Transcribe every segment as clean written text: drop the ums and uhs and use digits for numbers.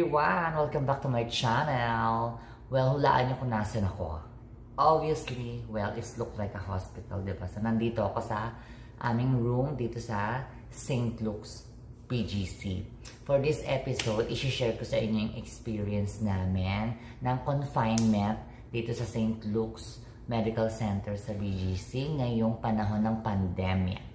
everyone! Welcome back to my channel! Well, hulaan niyo kung nasan ako. Obviously, well, it's look like a hospital, diba? So, nandito ako sa aming room dito sa St. Luke's BGC. For this episode, isi-share ko sa inyo yung experience namin ng confinement dito sa St. Luke's Medical Center sa BGC ngayong panahon ng pandemya.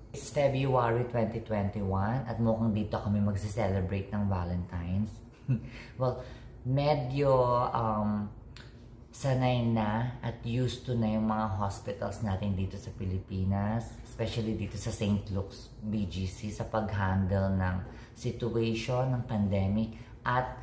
It's February 2021 at mukhang dito kami magse-celebrate ng Valentine's. Well, medyo sanay na at used to na yung mga hospitals natin dito sa Pilipinas, especially dito sa St. Luke's BGC sa pag-handle ng situation ng pandemic at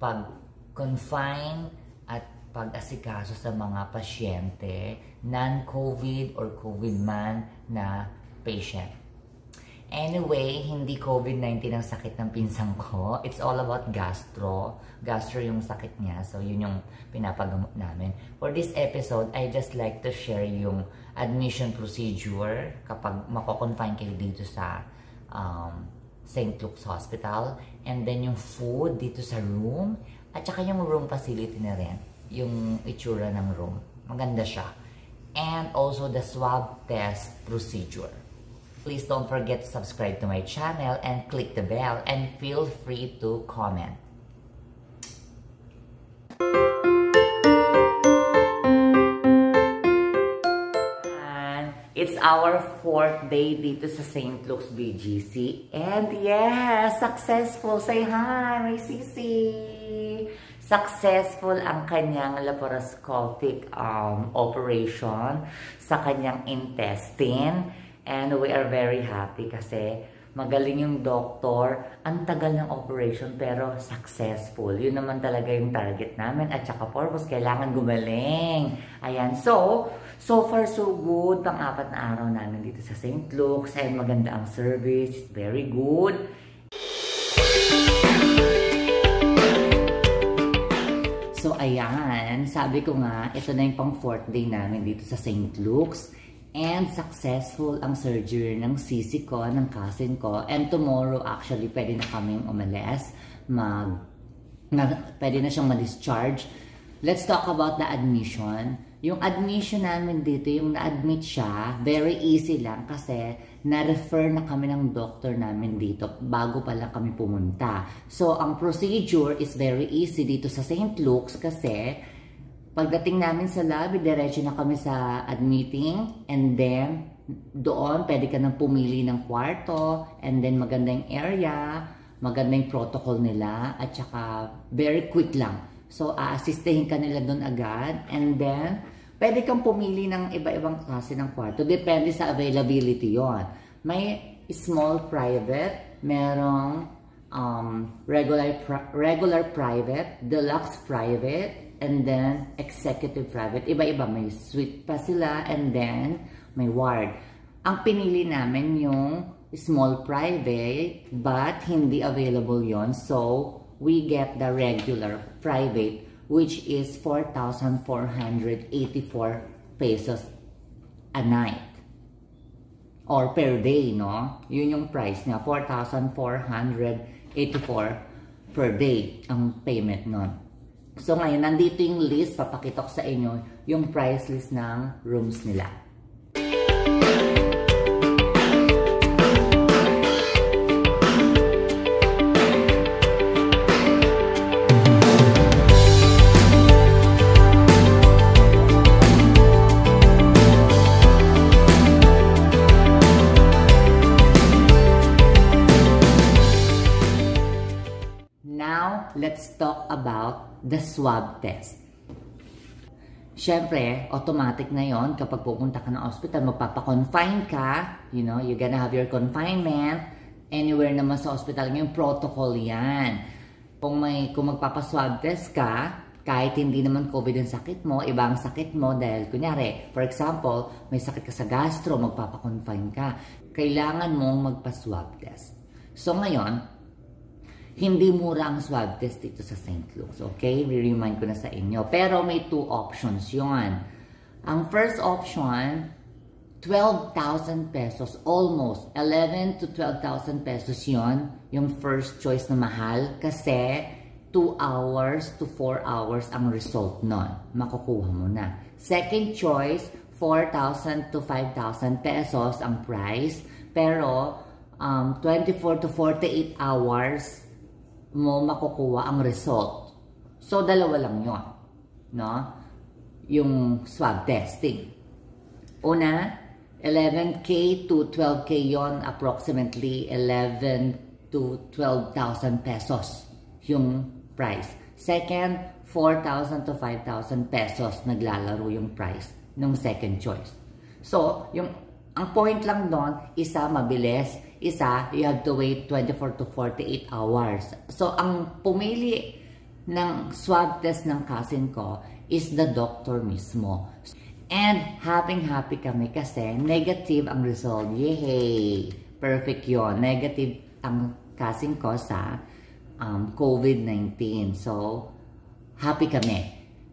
pag-confine at pag-asikaso sa mga pasyente, non-COVID or COVID man na patient. Anyway, hindi COVID-19 ang sakit ng pinsang ko. It's all about gastro. Gastro yung sakit niya. So, yun yung pinapagamot namin. For this episode, I just like to share yung admission procedure kapag mako-confine kayo dito sa St. Luke's Hospital. And then yung food dito sa room. At saka yung room facility na rin. Yung itsura ng room. Maganda siya. And also the swab test procedure. Please don't forget to subscribe to my channel and click the bell and feel free to comment. And it's our 4th day dito sa St. Luke's BGC. And yes, successful. Say hi, my sisi. Successful ang kanyang laparoscopic operation sa kanyang intestine. And we are very happy kasi magaling yung doktor. Ang tagal ng operation pero successful. Yun naman talaga yung target namin. At saka purpose, kailangan gumaling. Ayan. So far so good. Pang-4 na araw namin dito sa St. Luke's. And maganda ang service. It's very good. So ayan. Sabi ko nga, ito na yung pang 4th day namin dito sa St. Luke's. And successful ang surgery ng sisi ko, ng cousin ko. And tomorrow, actually, pwede na kaming umalis. Pwede na siyang ma-discharge. Let's talk about the admission. Yung admission namin dito, yung na-admit siya, very easy lang kasi na-refer na kami ng doctor namin dito bago pa lang kami pumunta. So, ang procedure is very easy dito sa St. Luke's kasi pagdating namin sa lobby, diretso na kami sa admitting, and then doon pwede ka nang pumili ng kwarto, and then maganda yung area, maganda yung protocol nila, at saka very quick lang. So, aasistehin ka nila doon agad, and then pwede kang pumili ng iba-ibang klase ng kwarto. Depende sa availability yon. May small private, merong regular private, deluxe private, and then executive private. Iba-iba, may suite pa sila, and then may ward. Ang pinili namin yung small private, but hindi available yon. So, we get the regular private, which is 4,484 pesos a night. Or per day, no? Yun yung price niya, 4,484 per day ang payment nun. So ngayon, nandito yung list, papakita ko sa inyo yung price list ng rooms nila. Now, let's talk about the swab test. Siyempre, automatic na yon kapag pupunta ka ng hospital, magpapakonfine ka, you know, you're gonna have your confinement, anywhere naman sa hospital, yung protocol yan. Kung magpapaswab test ka, kahit hindi naman COVID ang sakit mo, ibang sakit mo dahil, kunyari, for example, may sakit ka sa gastro, magpapakonfine ka, kailangan mong magpa-swab test. So ngayon, hindi mura ang swab test dito sa St. Luke's, okay? Re-remind ko na sa inyo. Pero may 2 options yon. Ang first option, 12,000 pesos, almost 11 to 12,000 pesos yon, yung first choice na mahal kasi 2 hours to 4 hours ang result nun. Makukuha mo na. Second choice, 4,000 to 5,000 pesos ang price, pero 24 to 48 hours mo makukuha ang result. So, dalawa lang yon, no? Yung swab testing. Una, 11K to 12K yon, approximately 11 to 12,000 pesos yung price. Second, 4,000 to 5,000 pesos naglalaro yung price ng second choice. So, ang point lang doon, isa mabilis, isa you have to wait 24 to 48 hours. So, ang pumili ng swab test ng cousin ko is the doctor mismo. And happy kami kasi negative ang result. Yay! Perfect yon. Negative ang cousin ko sa COVID-19. So, happy kami.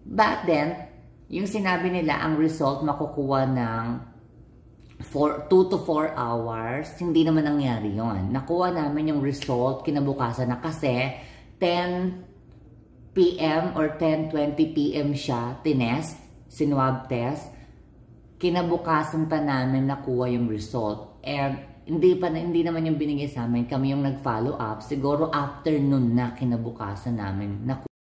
But then, yung sinabi nila, ang result makukuha ng 2 to 4 hours, hindi naman nangyari yon. Nakuha namin yung result kinabukasan na kasi 10 p.m. or 10:20 p.m. siya tinest, sinwab test. Kinabukasan pa namin nakuha yung result. And hindi naman yung binigay sa amin, kami yung nag-follow up. Siguro afternoon na kinabukasan namin nakuha.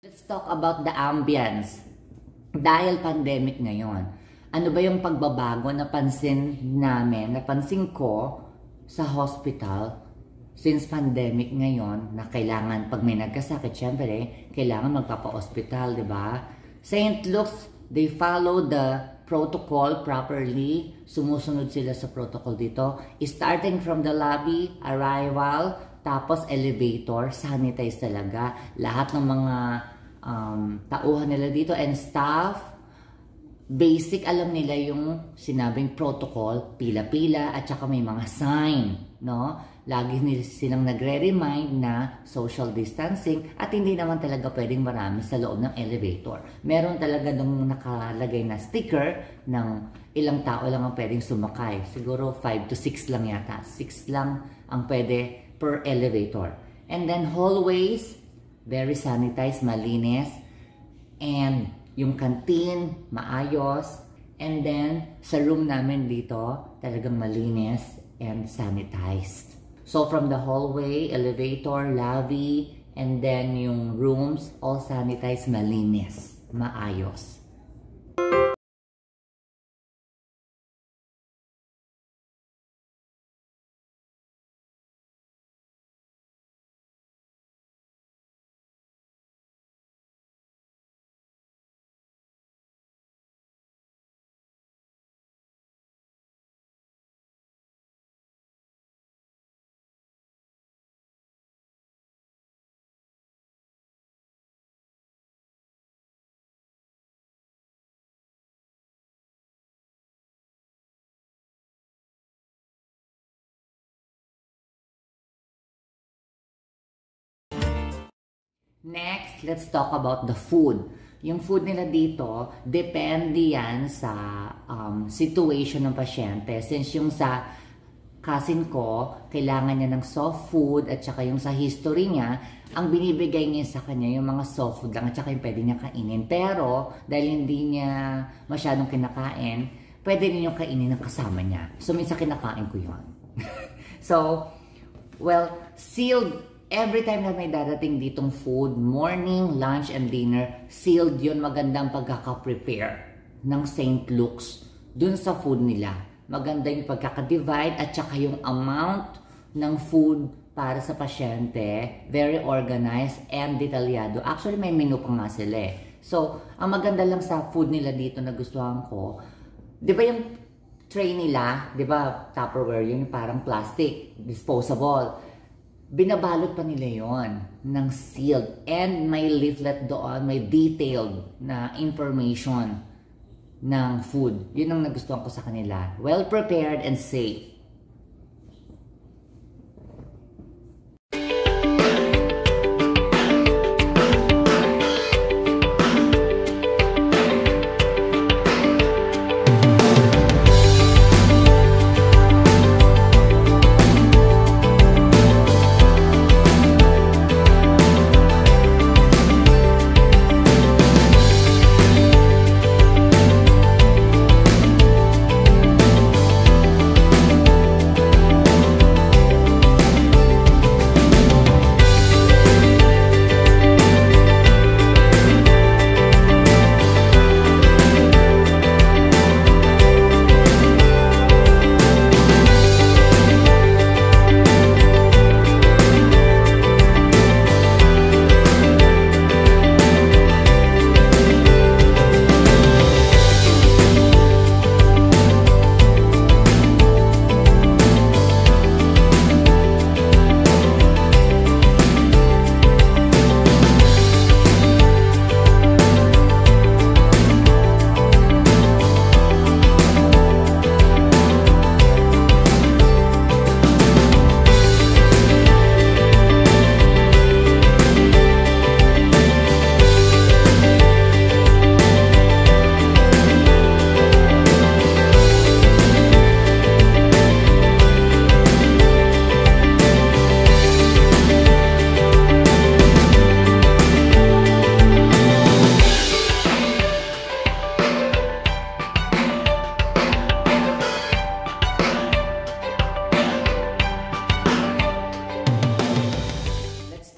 Let's talk about the ambience. Dahil pandemic ngayon, ano ba yung pagbabago na napansin ko sa hospital since pandemic ngayon na kailangan, pag may nagkasakit, syempre, kailangan magpapa-hospital, di ba? St. Luke's, they follow the protocol properly. Sumusunod sila sa protocol dito. Starting from the lobby, arrival, tapos elevator, sanitize talaga. Lahat ng mga tauhan nila dito and staff, basic alam nila yung sinabing protocol, pila-pila, at saka may mga sign, no? Lagi silang nagre-remind na social distancing at hindi naman talaga pwedeng marami sa loob ng elevator. Meron talaga nung nakalagay na sticker ng ilang tao lang ang pwedeng sumakay. Siguro 5 to 6 lang yata. 6 lang ang pwede per elevator. And then hallways, very sanitized, malinis. And yung canteen, maayos. And then, sa room namin dito, talagang malinis and sanitized. So, from the hallway, elevator, lobby, and then yung rooms, all sanitized, malinis, maayos. Next, let's talk about the food. Yung food nila dito, depende yan sa situation ng pasyente. Since yung sa cousin ko, kailangan niya ng soft food at saka yung sa history niya, ang binibigay niya sa kanya yung mga soft food lang at saka yung pwede niya kainin. Pero, dahil hindi niya masyadong kinakain, pwede niyo kainin ng kasama niya. So, minsan kinakain ko yun. So, well, sealed. Every time na may dadating ditong food, morning, lunch, and dinner, sealed yun, magandang pagkaka-prepare ng St. Luke's dun sa food nila. Maganda yung pagkaka-divide at saka yung amount ng food para sa pasyente, very organized and detalyado. Actually, may menu pa nga sila eh. So, ang maganda lang sa food nila dito na gustuhan ko, di ba yung tray nila, di ba, Tupperware, yun parang plastic, disposable. Binabalot pa nila yon ng sealed. And may leaflet doon, may detailed na information ng food. Yun ang nagustuhan ko sa kanila. Well prepared and safe.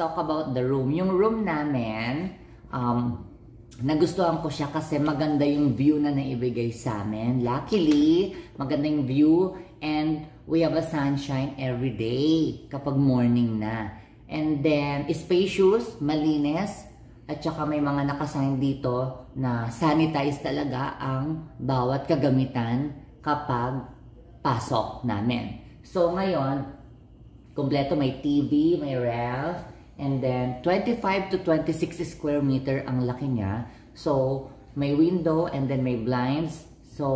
Talk about the room. Yung room namin, nagustuhan ko siya kasi maganda yung view na naibigay sa amin. Luckily, maganda yung view and we have a sunshine every day kapag morning na. And then, spacious, malinis, at saka may mga nakasign dito na sanitize talaga ang bawat kagamitan kapag pasok namin. So, ngayon, kompleto may TV, may ref, and then 25 to 26 square meter ang laki niya. So, may window and then may blinds. So,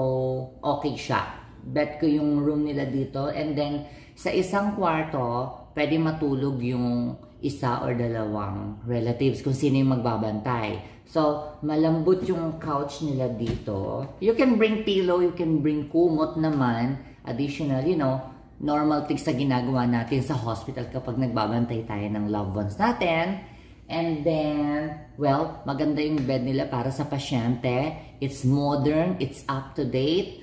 okay siya. Bet ko yung room nila dito. And then, sa isang kwarto, pwede matulog yung isa or dalawang relatives kung sino yung magbabantay. So, malambot yung couch nila dito. You can bring pillow, you can bring kumot naman. Additional, you know, normal things na ginagawa natin sa hospital kapag nagbabantay tayo ng loved ones natin. And then, well, maganda yung bed nila para sa pasyente. It's modern, it's up to date,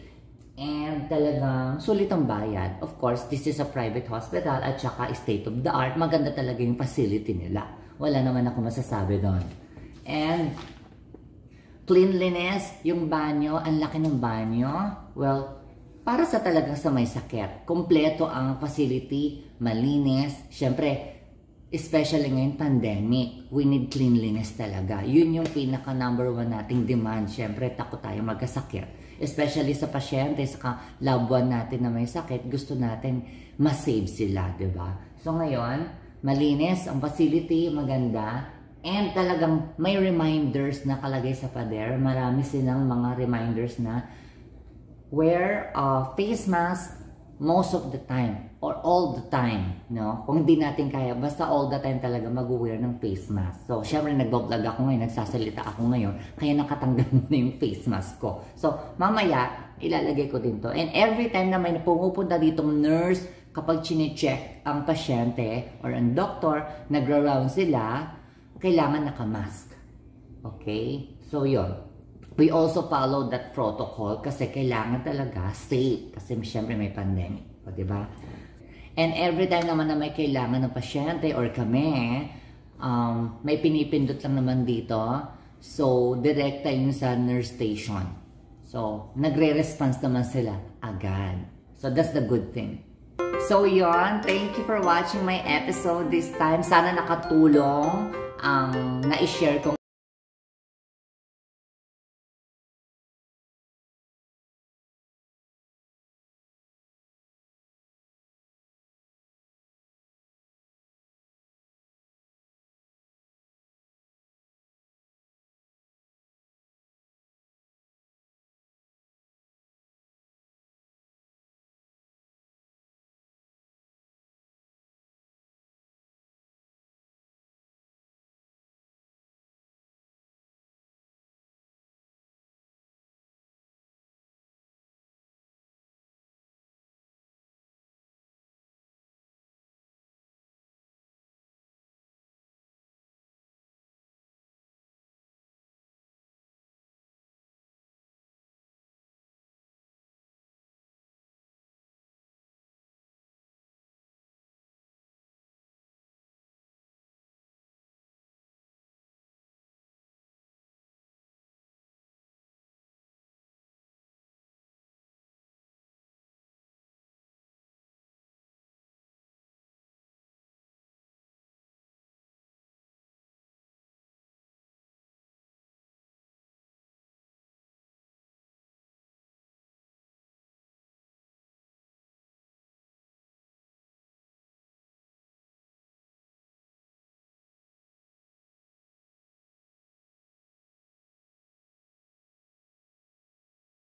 and talagang sulit ang bayad. Of course, this is a private hospital at saka state of the art. Maganda talaga yung facility nila. Wala naman ako masasabi doon. And cleanliness, yung banyo, ang laki ng banyo. Well, para sa talagang sa may sakit. Kompleto ang facility, malinis. Siyempre, especially ngayon pandemic, we need cleanliness talaga. Yun yung pinaka number one nating demand. Siyempre, takot tayo magkasakit. Especially sa pasyente, sa loved one natin na may sakit, gusto natin ma-save sila, diba? So ngayon, malinis ang facility, maganda. And talagang may reminders na kalagay sa pader. Marami silang mga reminders na wear face mask most of the time or all the time, no? Kung hindi natin kaya, basta all the time talaga mag-wear ng face mask. So, syempre nag-vlog ako ngayon, nagsasalita ako ngayon, kaya nakatanggal muna yung face mask ko. So, mamaya, ilalagay ko din to. And every time na may pumupunta ditong nurse, kapag chine-check ang pasyente or ang doctor, nagra-round sila, kailangan nakamask. Okay? So, yun. We also follow that protocol kasi kailangan talaga safe kasi syempre may pandemic, o diba? And every time naman na may kailangan ng pasyente or kami, may pinipindot lang naman dito. So, direkta yun sa nurse station. So, nagre-response naman sila agad. So, that's the good thing. So, yun. Thank you for watching my episode this time. Sana nakatulong ang na-share ko